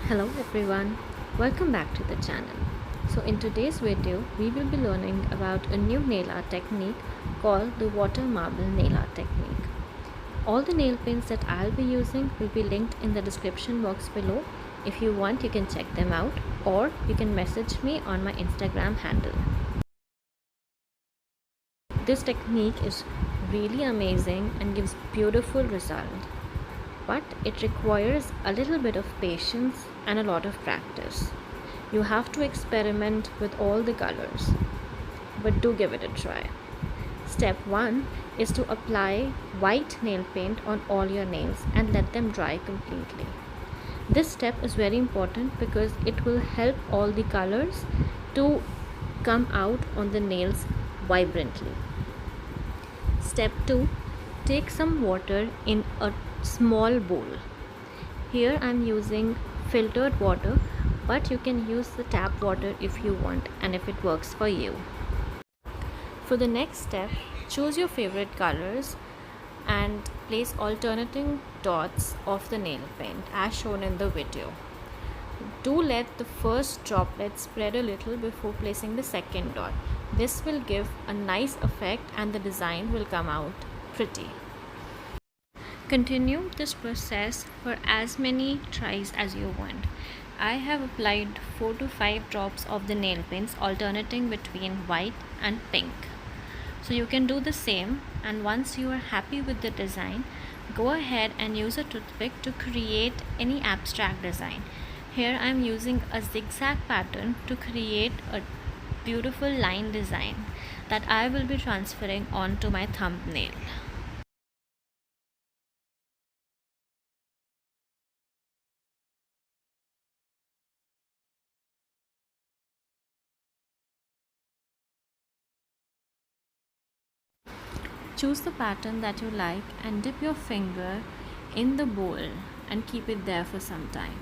Hello everyone, welcome back to the channel. So in today's video, we will be learning about a new nail art technique called the water marble nail art technique. All the nail paints that I'll be using will be linked in the description box below. If you want, you can check them out or you can message me on my Instagram handle. This technique is really amazing and gives beautiful results, but it requires a little bit of patience and a lot of practice. You have to experiment with all the colors, but do give it a try. Step 1 is to apply white nail paint on all your nails and let them dry completely. This step is very important because it will help all the colors to come out on the nails vibrantly. Step 2, take some water in a small bowl. Here I am using filtered water, but you can use the tap water if you want and if it works for you. For the next step, choose your favorite colors and place alternating dots of the nail paint as shown in the video. Do let the first droplet spread a little before placing the second dot. This will give a nice effect and the design will come out pretty. Continue this process for as many tries as you want. I have applied 4 to 5 drops of the nail paints alternating between white and pink. So you can do the same, and once you are happy with the design, go ahead and use a toothpick to create any abstract design. Here I am using a zigzag pattern to create a beautiful line design that I will be transferring onto my thumbnail. Choose the pattern that you like and dip your finger in the bowl and keep it there for some time.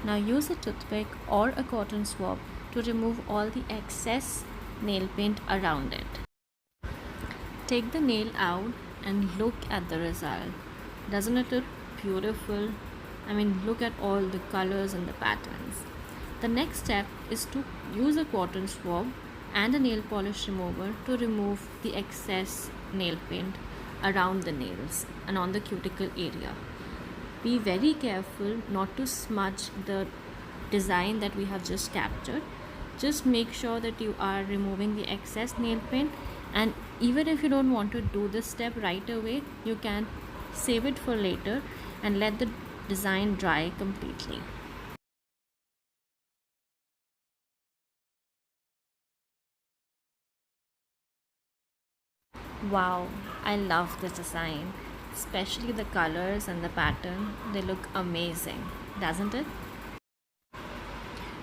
Now use a toothpick or a cotton swab to remove all the excess nail paint around it. Take the nail out and look at the result. Doesn't it look beautiful? Look at all the colors and the patterns. The next step is to use a cotton swab and a nail polish remover to remove the excess nail paint around the nails and on the cuticle area. Be very careful not to smudge the design that we have just captured. Just make sure that you are removing the excess nail paint, and even if you don't want to do this step right away, you can save it for later and let the design dry completely. Wow, I love this design, especially the colors and the pattern. They look amazing, doesn't it?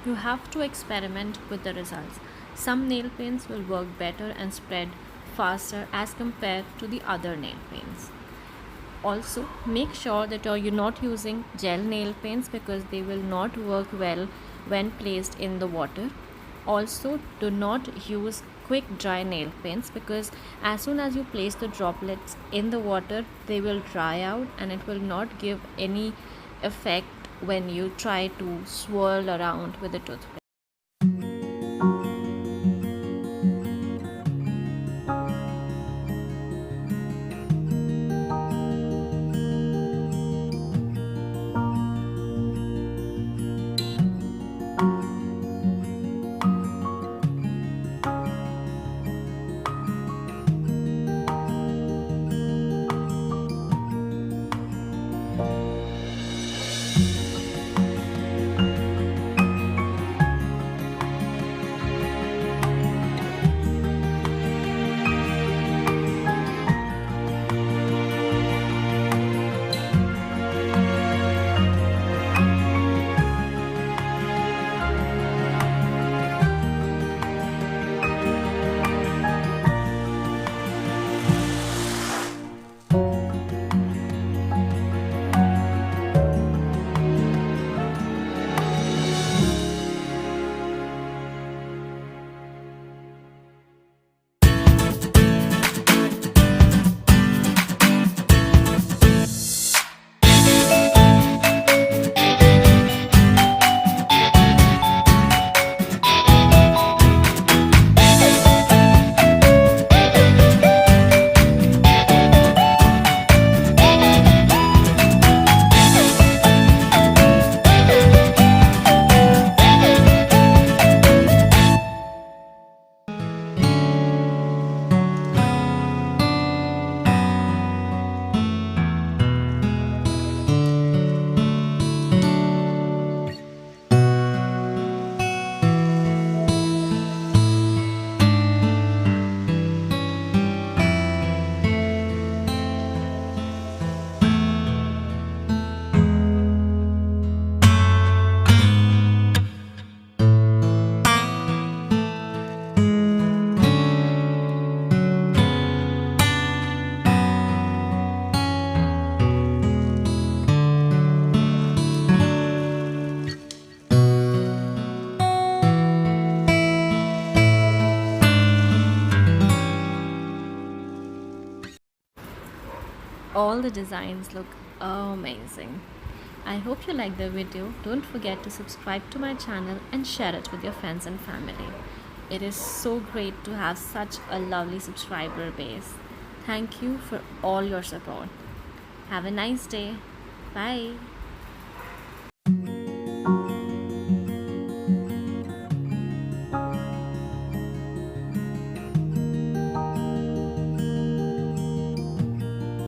You have to experiment with the results. Some nail paints will work better and spread faster as compared to the other nail paints. Also, make sure that you're not using gel nail paints because they will not work well when placed in the water. Also, do not use quick dry nail paints because as soon as you place the droplets in the water, they will dry out and it will not give any effect when you try to swirl around with a toothpick. All the designs look amazing. I hope you liked the video. Don't forget to subscribe to my channel and share it with your friends and family. It is so great to have such a lovely subscriber base. Thank you for all your support. Have a nice day. Bye.